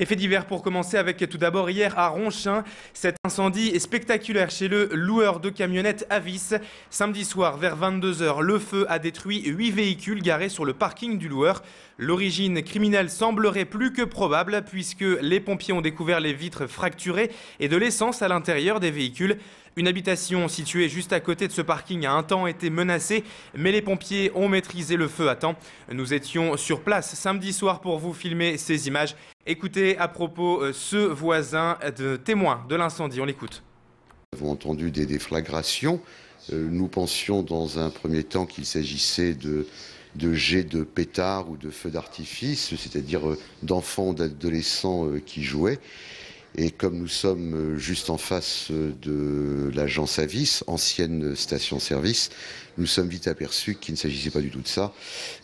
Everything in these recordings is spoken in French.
Et fait divers pour commencer avec tout d'abord hier à Ronchin. Cet incendie est spectaculaire chez le loueur de camionnettes Avis. Samedi soir vers 22 h, le feu a détruit 8 véhicules garés sur le parking du loueur. L'origine criminelle semblerait plus que probable puisque les pompiers ont découvert les vitres fracturées et de l'essence à l'intérieur des véhicules. Une habitation située juste à côté de ce parking a un temps été menacée, mais les pompiers ont maîtrisé le feu à temps. Nous étions sur place samedi soir pour vous filmer ces images. Écoutez à propos ce voisin de témoin de l'incendie, on l'écoute. Nous avons entendu des déflagrations. Nous pensions dans un premier temps qu'il s'agissait de jets de pétards ou de feux d'artifice, c'est-à-dire d'enfants, d'adolescents qui jouaient. Et comme nous sommes juste en face de l'agence Avis, ancienne station-service, nous sommes vite aperçus qu'il ne s'agissait pas du tout de ça,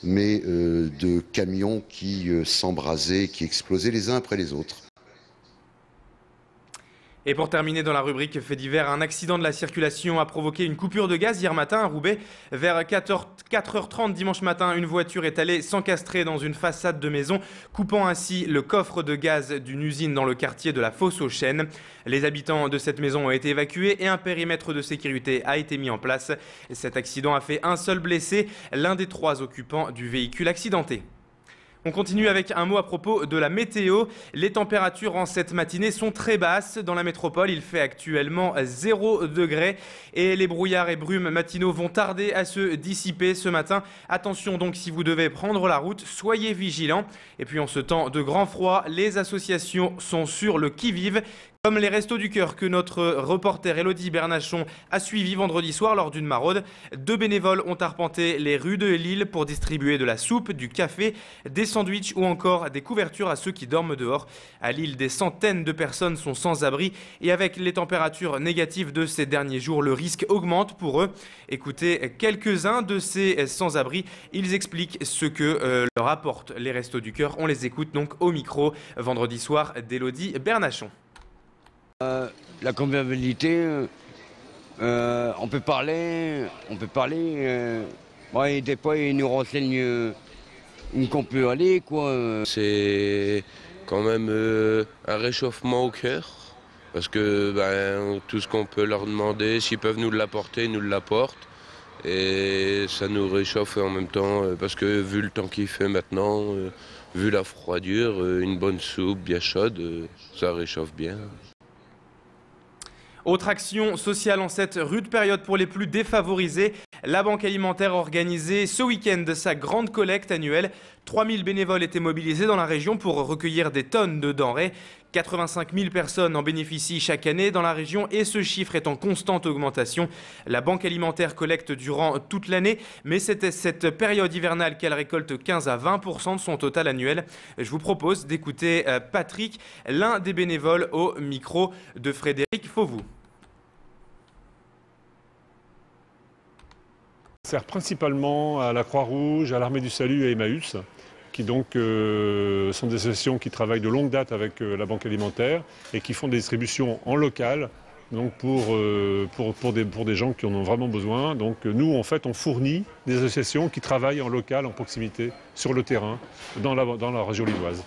mais de camions qui s'embrasaient, qui explosaient les uns après les autres. Et pour terminer dans la rubrique fait divers, un accident de la circulation a provoqué une coupure de gaz hier matin à Roubaix. Vers 4h30 dimanche matin, une voiture est allée s'encastrer dans une façade de maison, coupant ainsi le coffre de gaz d'une usine dans le quartier de la Fosse aux Chênes. Les habitants de cette maison ont été évacués et un périmètre de sécurité a été mis en place. Cet accident a fait un seul blessé, l'un des 3 occupants du véhicule accidenté. On continue avec un mot à propos de la météo. Les températures en cette matinée sont très basses. Dans la métropole, il fait actuellement 0 degré et les brouillards et brumes matinaux vont tarder à se dissiper ce matin. Attention donc si vous devez prendre la route, soyez vigilants. Et puis en ce temps de grand froid, les associations sont sur le qui-vive. Comme les Restos du Cœur que notre reporter Élodie Bernachon a suivi vendredi soir lors d'une maraude. 2 bénévoles ont arpenté les rues de Lille pour distribuer de la soupe, du café, des sandwichs ou encore des couvertures à ceux qui dorment dehors. À Lille, des centaines de personnes sont sans abri et avec les températures négatives de ces derniers jours, le risque augmente pour eux. Écoutez quelques-uns de ces sans-abri. Ils expliquent ce que leur apportent les Restos du Cœur. On les écoute donc au micro vendredi soir d'Élodie Bernachon. La convivialité, on peut parler, ouais, des fois ils nous renseignent où qu'on peut aller, quoi. C'est quand même un réchauffement au cœur, parce que tout ce qu'on peut leur demander, s'ils peuvent nous l'apporter, ils nous l'apportent. Et ça nous réchauffe en même temps, parce que vu le temps qu'il fait maintenant, vu la froidure, une bonne soupe bien chaude, ça réchauffe bien. Autre action sociale en cette rude période pour les plus défavorisés. La Banque alimentaire a organisé ce week-end sa grande collecte annuelle. 3000 bénévoles étaient mobilisés dans la région pour recueillir des tonnes de denrées. 85 000 personnes en bénéficient chaque année dans la région et ce chiffre est en constante augmentation. La Banque alimentaire collecte durant toute l'année, mais c'était cette période hivernale qu'elle récolte 15 à 20% de son total annuel. Je vous propose d'écouter Patrick, l'un des bénévoles au micro de Frédéric Fauvoux. Sert principalement à la Croix-Rouge, à l'Armée du Salut et à Emmaüs, qui donc sont des associations qui travaillent de longue date avec la Banque alimentaire et qui font des distributions en local, donc pour des gens qui en ont vraiment besoin. Donc nous, en fait, on fournit des associations qui travaillent en local, en proximité, sur le terrain, dans la région lilloise.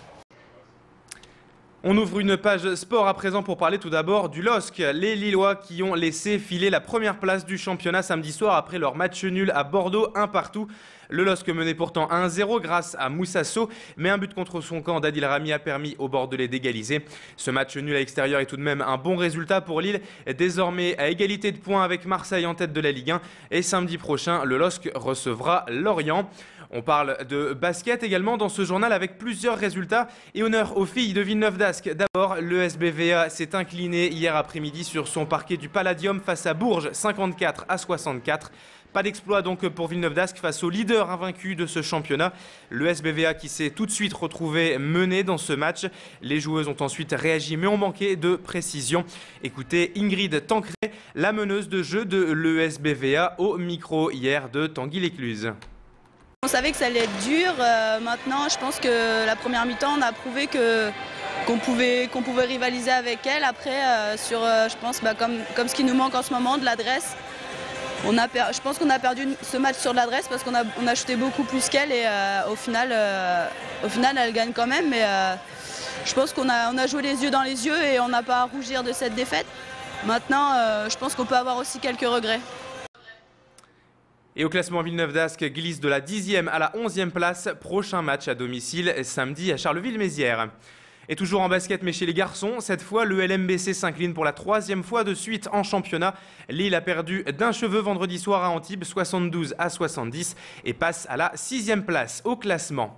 On ouvre une page sport à présent pour parler tout d'abord du LOSC. Les Lillois qui ont laissé filer la première place du championnat samedi soir après leur match nul à Bordeaux, 1-1. Le LOSC menait pourtant 1-0 grâce à Moussasso, mais un but contre son camp d'Adil Rami a permis aux Bordelais d'égaliser. Ce match nul à l'extérieur est tout de même un bon résultat pour Lille, désormais à égalité de points avec Marseille en tête de la Ligue 1. Et samedi prochain, le LOSC recevra Lorient. On parle de basket également dans ce journal avec plusieurs résultats et honneur aux filles de Villeneuve-d'Ascq. D'abord, le SBVA s'est incliné hier après-midi sur son parquet du Palladium face à Bourges, 54 à 64. Pas d'exploit donc pour Villeneuve-d'Ascq face au leader invaincu de ce championnat. Le SBVA qui s'est tout de suite retrouvé mené dans ce match. Les joueuses ont ensuite réagi mais ont manqué de précision. Écoutez Ingrid Tancré, la meneuse de jeu de l'ESBVA au micro hier de Tanguy Lécluse. On savait que ça allait être dur. Maintenant, je pense que la première mi-temps, on a prouvé qu'on pouvait rivaliser avec elle. Après, je pense, comme ce qui nous manque en ce moment, de l'adresse. Je pense qu'on a perdu ce match sur l'adresse parce qu'on a shooté beaucoup plus qu'elle et au final, elle gagne quand même. Mais je pense qu'on a joué les yeux dans les yeux et on n'a pas à rougir de cette défaite. Maintenant, je pense qu'on peut avoir aussi quelques regrets. Et au classement, Villeneuve d'Ascq glisse de la 10e à la 11e place. Prochain match à domicile samedi à Charleville-Mézières. Et toujours en basket, mais chez les garçons, cette fois, le LMBC s'incline pour la 3e fois de suite en championnat. Lille a perdu d'un cheveu vendredi soir à Antibes, 72-70, et passe à la 6e place au classement.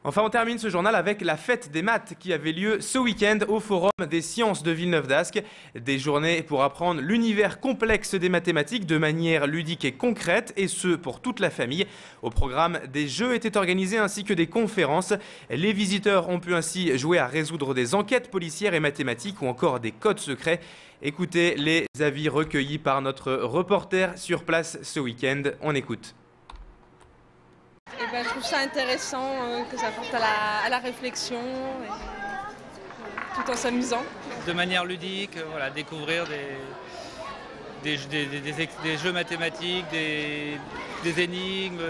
Enfin, on termine ce journal avec la fête des maths qui avait lieu ce week-end au Forum des sciences de Villeneuve d'Ascq. Des journées pour apprendre l'univers complexe des mathématiques de manière ludique et concrète, et ce pour toute la famille. Au programme, des jeux étaient organisés ainsi que des conférences. Les visiteurs ont pu ainsi jouer à résoudre des enquêtes policières et mathématiques ou encore des codes secrets. Écoutez les avis recueillis par notre reporter sur place ce week-end. On écoute. Je trouve ça intéressant que ça porte à la réflexion, tout en s'amusant. De manière ludique, voilà, découvrir des jeux mathématiques, des énigmes,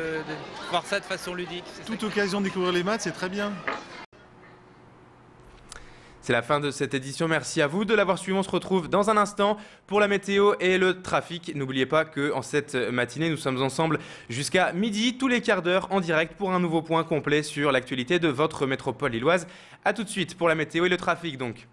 voir ça de façon ludique. Toute occasion de découvrir les maths, c'est très bien. C'est la fin de cette édition. Merci à vous de l'avoir suivi. On se retrouve dans un instant pour la météo et le trafic. N'oubliez pas qu'en cette matinée, nous sommes ensemble jusqu'à midi, tous les quarts d'heure en direct pour un nouveau point complet sur l'actualité de votre métropole lilloise. A tout de suite pour la météo et le trafic donc.